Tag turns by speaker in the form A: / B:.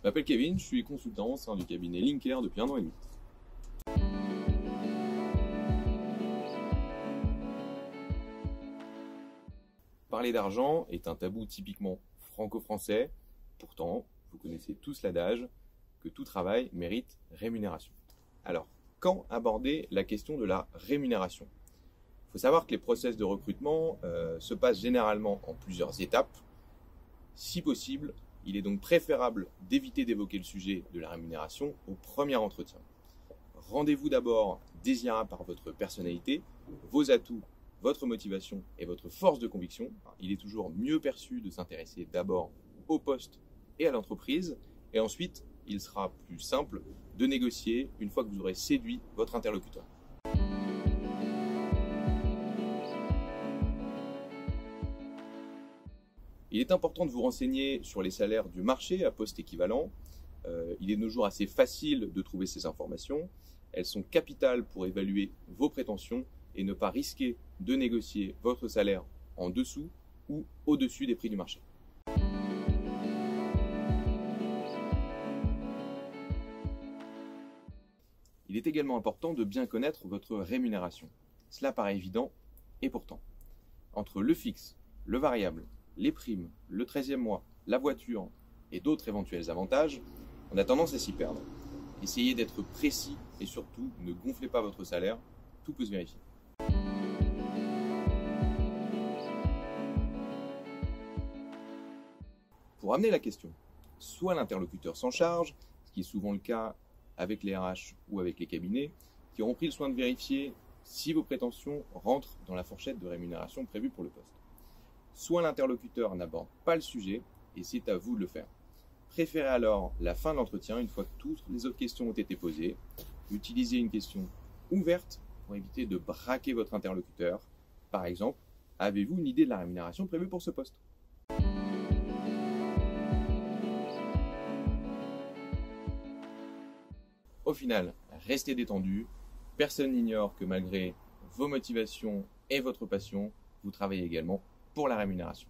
A: Je m'appelle Kevin, je suis consultant au sein du cabinet Linker depuis 1 an et demi. Parler d'argent est un tabou typiquement franco-français. Pourtant, vous connaissez tous l'adage que tout travail mérite rémunération. Alors, quand aborder la question de la rémunération? Il faut savoir que les process de recrutement se passent généralement en plusieurs étapes. Si possible, il est donc préférable d'éviter d'évoquer le sujet de la rémunération au premier entretien. Rendez-vous d'abord désirable par votre personnalité, vos atouts, votre motivation et votre force de conviction. Il est toujours mieux perçu de s'intéresser d'abord au poste et à l'entreprise, et ensuite il sera plus simple de négocier une fois que vous aurez séduit votre interlocuteur. Il est important de vous renseigner sur les salaires du marché à poste équivalent. Il est de nos jours assez facile de trouver ces informations. Elles sont capitales pour évaluer vos prétentions et ne pas risquer de négocier votre salaire en dessous ou au-dessus des prix du marché. Il est également important de bien connaître votre rémunération. Cela paraît évident, et pourtant, entre le fixe, le variable, les primes, le 13e mois, la voiture et d'autres éventuels avantages, on a tendance à s'y perdre. Essayez d'être précis et surtout ne gonflez pas votre salaire, tout peut se vérifier. Pour amener la question, soit l'interlocuteur s'en charge, ce qui est souvent le cas avec les RH ou avec les cabinets, qui auront pris le soin de vérifier si vos prétentions rentrent dans la fourchette de rémunération prévue pour le poste. Soit l'interlocuteur n'aborde pas le sujet et c'est à vous de le faire. Préférez alors la fin de l'entretien, une fois que toutes les autres questions ont été posées. Utilisez une question ouverte pour éviter de braquer votre interlocuteur. Par exemple, avez-vous une idée de la rémunération prévue pour ce poste ? Au final, restez détendu. Personne n'ignore que malgré vos motivations et votre passion, vous travaillez également pour la rémunération.